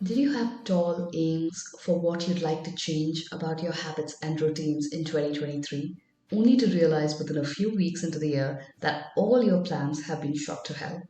Did you have tall aims for what you'd like to change about your habits and routines in 2023, only to realize within a few weeks into the year that all your plans have been shot to hell?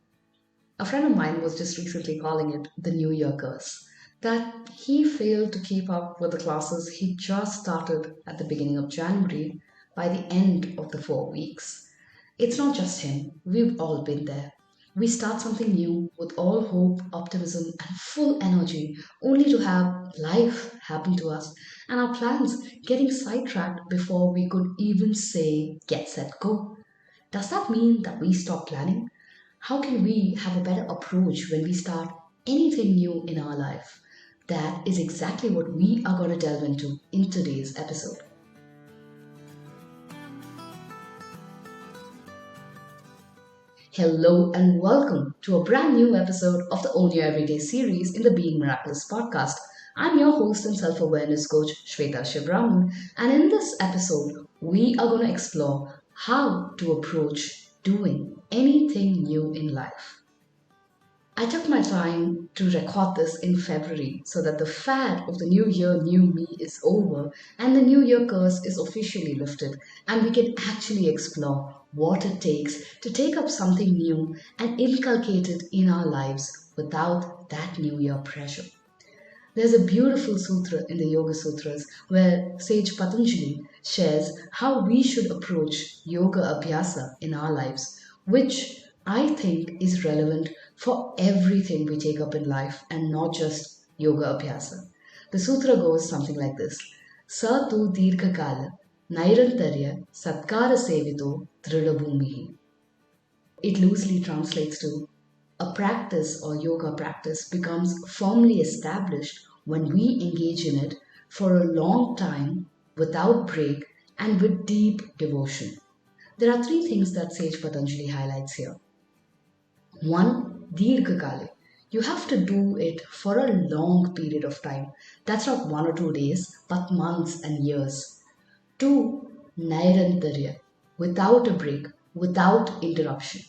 A friend of mine was just recently calling it the New Year curse. That he failed to keep up with the classes he just started at the beginning of January by the end of the 4 weeks. It's not just him, we've all been there. We start something new with all hope, optimism, and full energy, only to have life happen to us and our plans getting sidetracked before we could even say get set go. Does that mean that we stop planning? How can we have a better approach when we start anything new in our life? That is exactly what we are going to delve into in today's episode. Hello and welcome to a brand new episode of the Own Your Everyday series in the Being Miraculous podcast. I'm your host and self awareness coach, Shweta Shibraman, and in this episode, we are going to explore how to approach doing anything new in life. I took my time to record this in February so that the fad of the New Year, New Me is over and the New Year curse is officially lifted, and we can actually explore what it takes to take up something new and inculcate it in our lives without that New Year pressure. There's a beautiful sutra in the Yoga Sutras where sage Patanjali shares how we should approach yoga abhyasa in our lives, which I think is relevant for everything we take up in life and not just yoga abhyasa. The sutra goes something like this: Sa tu dirgha kala nairantarya satkara sevito dridabhumihi. It loosely translates to a practice or yoga practice becomes firmly established when we engage in it for a long time without break and with deep devotion. There are three things that Sage Patanjali highlights here. One, Dirghakale. You have to do it for a long period of time. That's not 1 or 2 days, but months and years. Two, Nairantarya. Without a break, without interruption.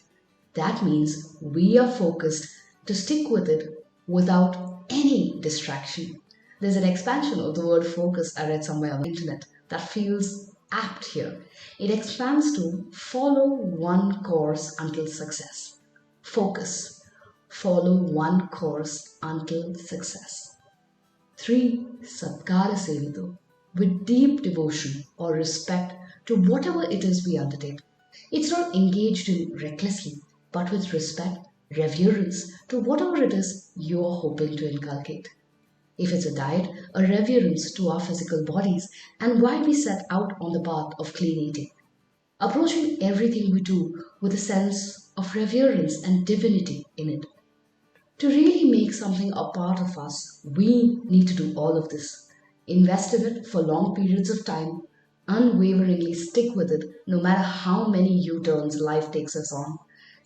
That means we are focused to stick with it without any distraction. There's an expansion of the word focus I read somewhere on the internet that feels apt here. It expands to follow one course until success. Focus. Follow one course until success. 3. Satkara Sevito. With deep devotion or respect to whatever it is we undertake. It's not engaged in recklessly, but with respect, reverence to whatever it is you're hoping to inculcate. If it's a diet, a reverence to our physical bodies and why we set out on the path of clean eating. Approaching everything we do with a sense of reverence and divinity in it. To really make something a part of us, we need to do all of this. Invest in it for long periods of time, unwaveringly stick with it no matter how many U-turns life takes us on,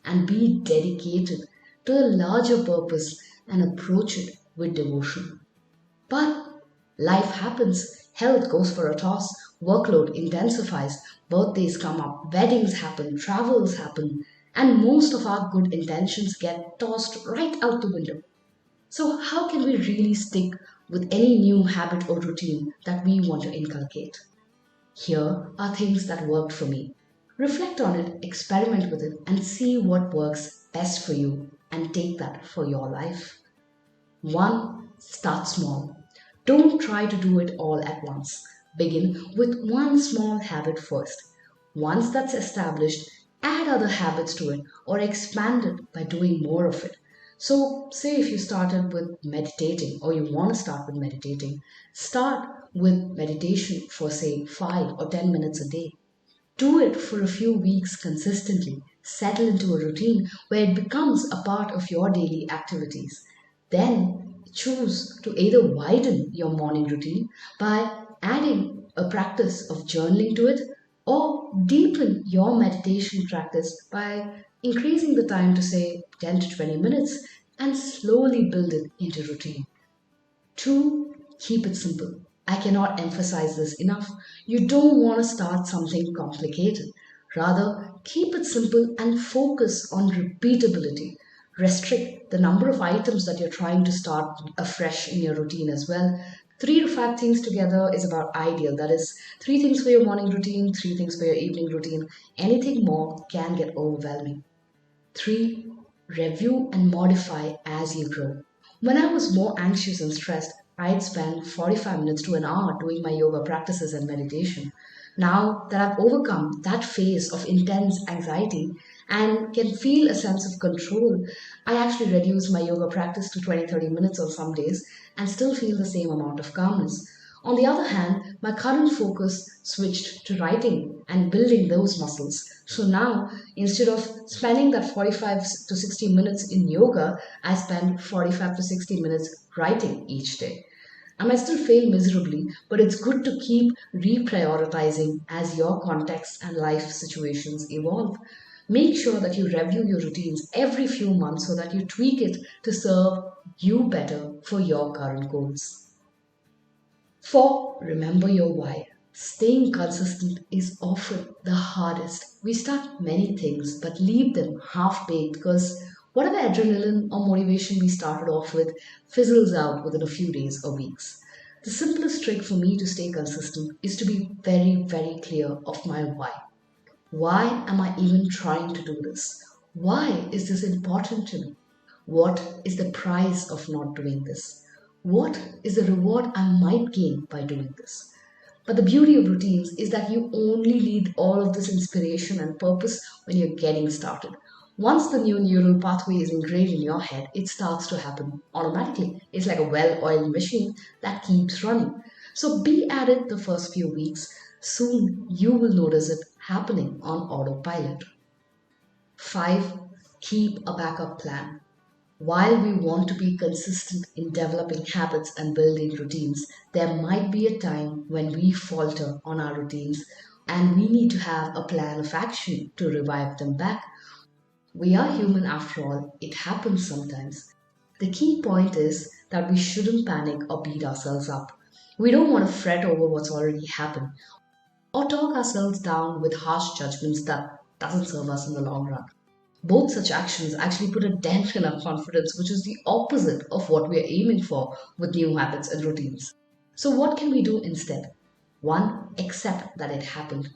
and be dedicated to the larger purpose and approach it with devotion. But life happens, health goes for a toss, workload intensifies, birthdays come up, weddings happen, travels happen, and most of our good intentions get tossed right out the window. So, how can we really stick with any new habit or routine that we want to inculcate? Here are things that worked for me. Reflect on it, experiment with it, and see what works best for you and take that for your life. 1. Start small. Don't try to do it all at once. Begin with one small habit first. Once that's established, add other habits to it or expand it by doing more of it. So, say if you started with meditating or you want to start with meditating, start with meditation for say 5 or 10 minutes a day. Do it for a few weeks consistently. Settle into a routine where it becomes a part of your daily activities. Then choose to either widen your morning routine by adding a practice of journaling to it or deepen your meditation practice by increasing the time to say 10 to 20 minutes and slowly build it into routine. 2. Keep it simple. I cannot emphasize this enough. You don't want to start something complicated. Rather, keep it simple and focus on repeatability. Restrict the number of items that you're trying to start afresh in your routine as well. 3 to 5 things together is about ideal. That is, 3 things for your morning routine, 3 things for your evening routine. Anything more can get overwhelming. 3. Review and modify as you grow. When I was more anxious and stressed, I'd spend 45 minutes to an hour doing my yoga practices and meditation. Now that I've overcome that phase of intense anxiety and can feel a sense of control, I actually reduce my yoga practice to 20-30 minutes on some days and still feel the same amount of calmness. On the other hand, my current focus switched to writing and building those muscles. So now, instead of spending that 45 to 60 minutes in yoga, I spend 45 to 60 minutes writing each day. I might still fail miserably, but it's good to keep reprioritizing as your context and life situations evolve. Make sure that you review your routines every few months so that you tweak it to serve you better for your current goals. 4. Remember your why. Staying consistent is often the hardest. We start many things but leave them half baked because whatever adrenaline or motivation we started off with fizzles out within a few days or weeks. The simplest trick for me to stay consistent is to be very, very clear of my why. Why am I even trying to do this? Why is this important to me? What is the price of not doing this? What is the reward I might gain by doing this? But the beauty of routines is that you only need all of this inspiration and purpose when you're getting started. Once the new neural pathway is ingrained in your head, it starts to happen automatically. It's like a well oiled machine that keeps running. So be at it the first few weeks. Soon you will notice it happening on autopilot. 5. Keep a backup plan. While we want to be consistent in developing habits and building routines, there might be a time when we falter on our routines and we need to have a plan of action to revive them back. We are human after all, it happens sometimes. The key point is that we shouldn't panic or beat ourselves up. We don't want to fret over what's already happened or talk ourselves down with harsh judgments that doesn't serve us in the long run. Both such actions actually put a dent in our confidence, which is the opposite of what we are aiming for with new habits and routines. So, what can we do instead? 1. Accept that it happened.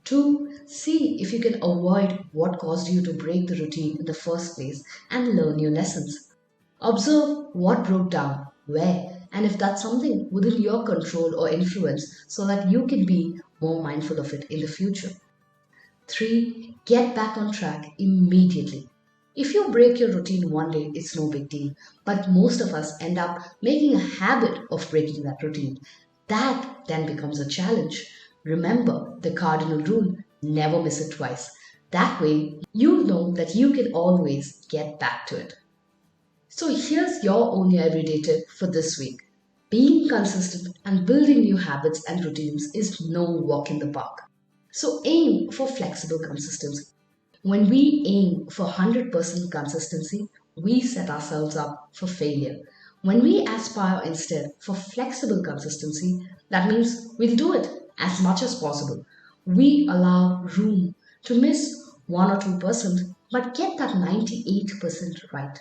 2. See if you can avoid what caused you to break the routine in the first place and learn your lessons. Observe what broke down, where, and if that's something within your control or influence so that you can be more mindful of it in the future. 3. Get back on track immediately. If you break your routine one day, it's no big deal, but most of us end up making a habit of breaking that routine. That then becomes a challenge. Remember the cardinal rule, never miss it twice. That way, you'll know that you can always get back to it. So here's your only everyday tip for this week. Being consistent and building new habits and routines is no walk in the park. So aim for flexible consistency. When we aim for 100% consistency, we set ourselves up for failure. When we aspire instead for flexible consistency, that means we'll do it as much as possible. We allow room to miss 1 or 2%, but get that 98% right.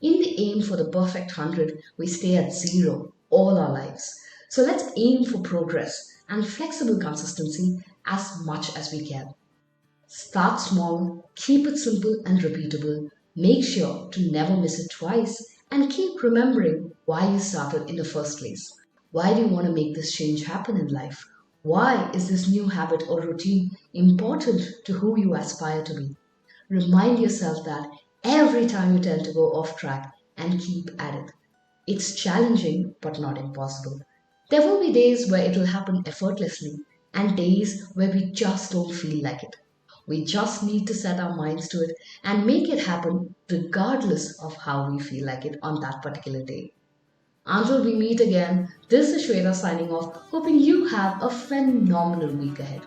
In the aim for the perfect 100, we stay at 0 all our lives. So let's aim for progress and flexible consistency as much as we can. Start small, keep it simple and repeatable, make sure to never miss it twice, and keep remembering why you started in the first place. Why do you want to make this change happen in life? Why is this new habit or routine important to who you aspire to be? Remind yourself that every time you tend to go off track and keep at it. It's challenging but not impossible. There will be days where it will happen effortlessly and days where we just don't feel like it. We just need to set our minds to it and make it happen regardless of how we feel like it on that particular day. Until we meet again, this is Shweta signing off, hoping you have a phenomenal week ahead.